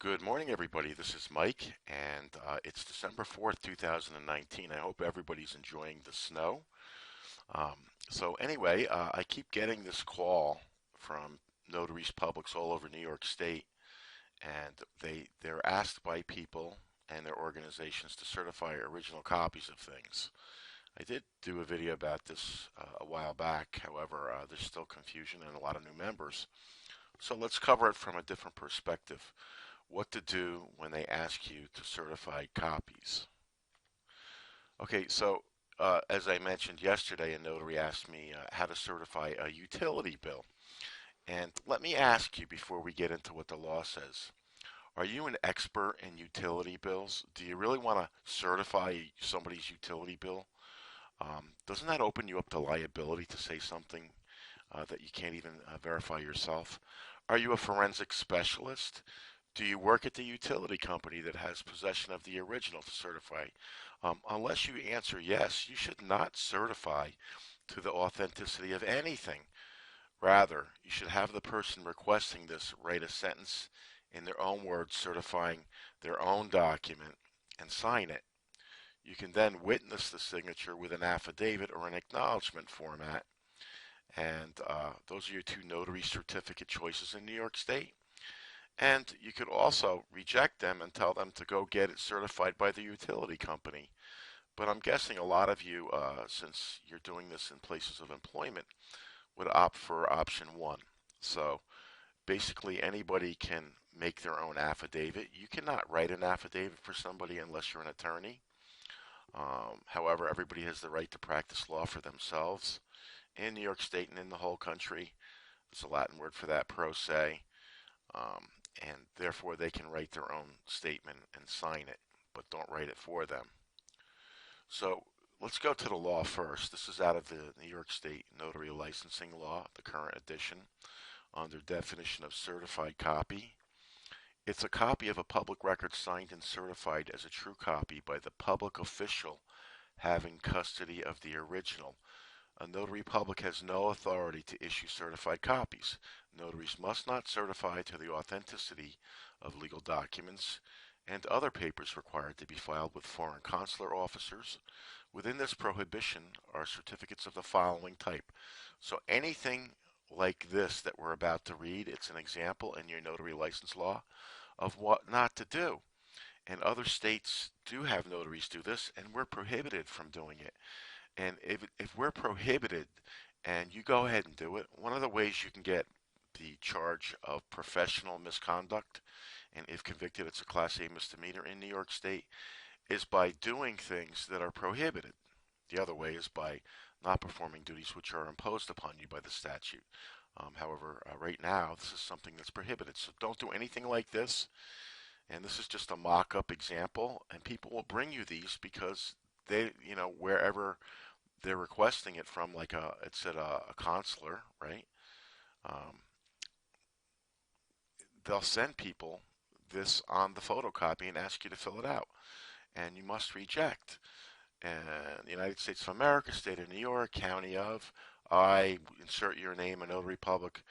Good morning, everybody. This is Mike, and it's December 4th, 2019. I hope everybody's enjoying the snow. Um, I keep getting this call from notaries publics all over New York State, and they're asked by people and their organizations to certify original copies of things. I did do a video about this a while back. However, there's still confusion and a lot of new members. So let's cover it from a different perspective. What to do when they ask you to certify copies. Okay, so as I mentioned yesterday, a notary asked me how to certify a utility bill. And let me ask you before we get into what the law says. Are you an expert in utility bills? Do you really want to certify somebody's utility bill? Doesn't that open you up to liability to say something that you can't even verify yourself? Are you a forensic specialist? Do you work at the utility company that has possession of the original to certify? Unless you answer yes, you should not certify to the authenticity of anything. Rather, you should have the person requesting this write a sentence in their own words certifying their own document and sign it. You can then witness the signature with an affidavit or an acknowledgement format. And those are your two notary certificate choices in New York State. And you could also reject them and tell them to go get it certified by the utility company. But I'm guessing a lot of you, since you're doing this in places of employment, would opt for option one. So basically, anybody can make their own affidavit. You cannot write an affidavit for somebody unless you're an attorney. However, everybody has the right to practice law for themselves in New York State and in the whole country. There's a Latin word for that, pro se. Um, and therefore they can write their own statement and sign it, but don't write it for them. So let's go to the law first. This is out of the New York State Notary Licensing Law, the current edition, under definition of certified copy. It's a copy of a public record signed and certified as a true copy by the public official having custody of the original. A notary public has no authority to issue certified copies. Notaries must not certify to the authenticity of legal documents and other papers required to be filed with foreign consular officers. Within this prohibition are certificates of the following type. So anything like this that we're about to read, it's an example in your notary license law of what not to do. And other states do have notaries do this, and we're prohibited from doing it. And if we're prohibited and you go ahead and do it, one of the ways you can get the charge of professional misconduct, and if convicted, it's a Class A misdemeanor in New York State, is by doing things that are prohibited. The other way is by not performing duties which are imposed upon you by the statute. However, right now, this is something that's prohibited. So don't do anything like this. And this is just a mock-up example. And people will bring you these because they, wherever they're requesting it from, like it's at a consular, right? Um, they'll send people this on the photocopy and ask you to fill it out, and you must reject. And the United States of America, State of New York, County of, I insert your name, a notary public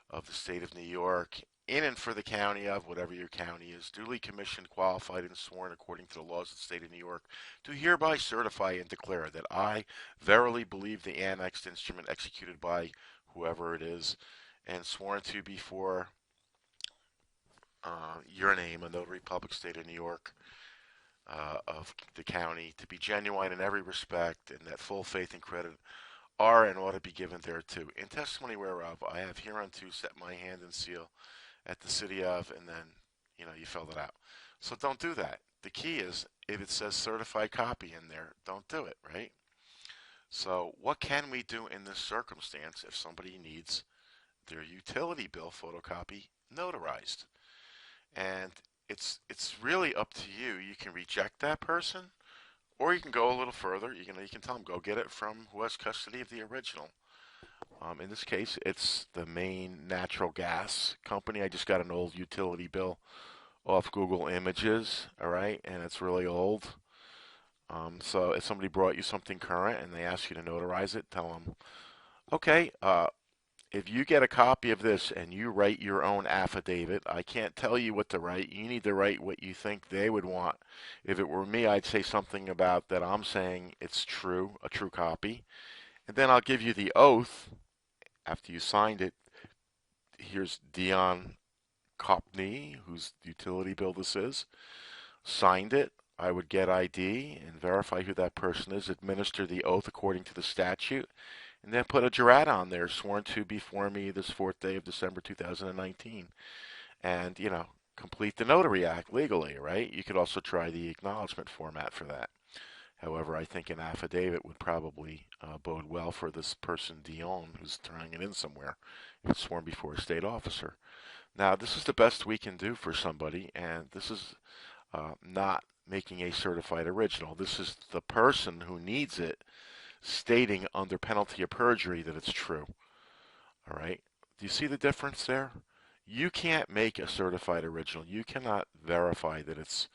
of the State of New York, in and for the county of, whatever your county is, duly commissioned, qualified, and sworn according to the laws of the State of New York, do hereby certify and declare that I verily believe the annexed instrument executed by whoever it is, and sworn to before your name, a notary public, State of New York, of the county, to be genuine in every respect, and that full faith and credit are and ought to be given thereto. In testimony whereof, I have hereunto set my hand and seal at the city of, and then, you fill it out. So don't do that. The key is, if it says certified copy in there, don't do it, right? So what can we do in this circumstance if somebody needs their utility bill photocopy notarized? And it's really up to you. You can reject that person, or you can go a little further. You can tell them, go get it from who has custody of the original. In this case, it's the Maine Natural Gas Company. I just got an old utility bill off Google Images, all right, and it's really old. So if somebody brought you something current and they ask you to notarize it, tell them, okay, if you get a copy of this and you write your own affidavit, I can't tell you what to write. You need to write what you think they would want. If it were me, I'd say something about that I'm saying it's true, a true copy. And then I'll give you the oath after you signed it. Here's Dion Copney, whose utility bill this is, signed it. I would get ID and verify who that person is, administer the oath according to the statute, and then put a jurat on there, sworn to before me this 4th day of December 2019. And, complete the Notary Act legally, right? You could also try the acknowledgement format for that. However, I think an affidavit would probably bode well for this person, Dion, who's turning it in somewhere, if it's sworn before a state officer. Now, this is the best we can do for somebody, and this is not making a certified original. This is the person who needs it stating under penalty of perjury that it's true. All right? Do you see the difference there? You can't make a certified original. You cannot verify that it's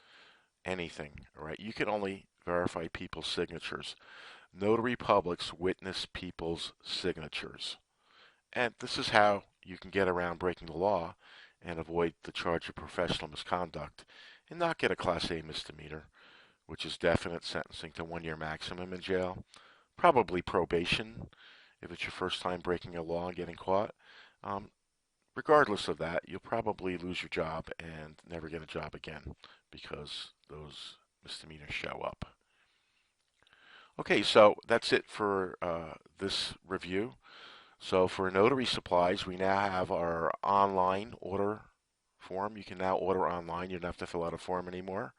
anything. All right? You can only verify people's signatures. Notary publics witness people's signatures. And this is how you can get around breaking the law and avoid the charge of professional misconduct and not get a Class A misdemeanor, which is definite sentencing to 1 year maximum in jail, probably probation if it's your first time breaking a law and getting caught. Regardless of that, you'll probably lose your job and never get a job again because those misdemeanors show up. Okay, so that's it for this review. So for notary supplies, we now have our online order form. You can now order online. You don't have to fill out a form anymore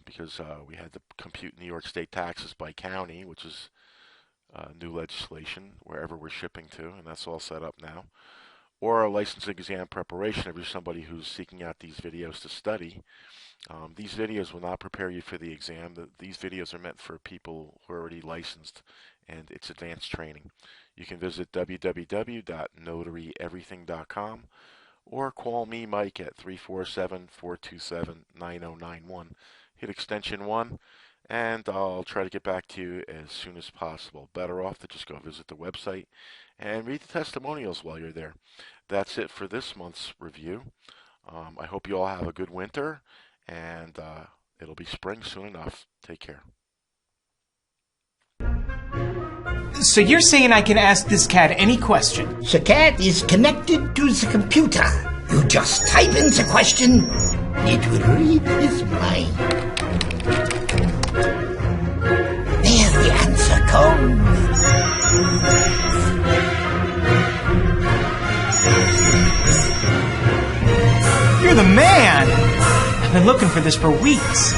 because we had to compute New York State taxes by county, which is new legislation wherever we're shipping to, and that's all set up now. Or a license exam preparation if you're somebody who's seeking out these videos to study. These videos will not prepare you for the exam. These videos are meant for people who are already licensed, and it's advanced training. You can visit www.notaryeverything.com or call me, Mike, at 347-427-9091. Hit extension 1, and I'll try to get back to you as soon as possible. Better off to just go visit the website and read the testimonials while you're there. That's it for this month's review. I hope you all have a good winter, and it'll be spring soon enough. Take care. So you're saying I can ask this cat any question? The cat is connected to the computer. You just type in the question, it will read his mind. There the answer comes. You're the man! I've been looking for this for weeks.